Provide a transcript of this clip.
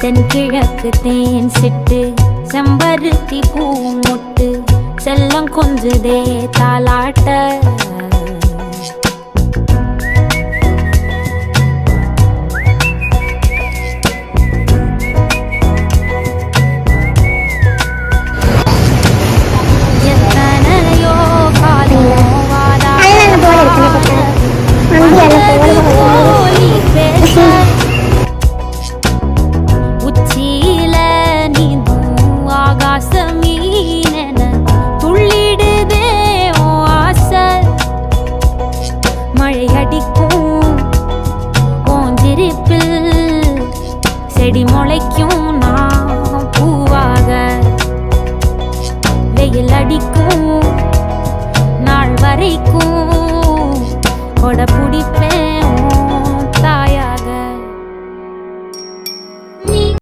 தென்கிழக்கு தேன் சிட்டு செம்பருத்தி பூ முட்டு செல்லம் கொஞ்சுதே தாலாட்ட உச்சியில நீந்தும் ஆகாசமீன துள்ளிடுதே ஆசை மழை அடிக்கும் ஓஞ்சிருப்பில் செடி முளைக்கும் நான் பூவாக வெயில் அடிக்கும் நாள் வரைக்கும்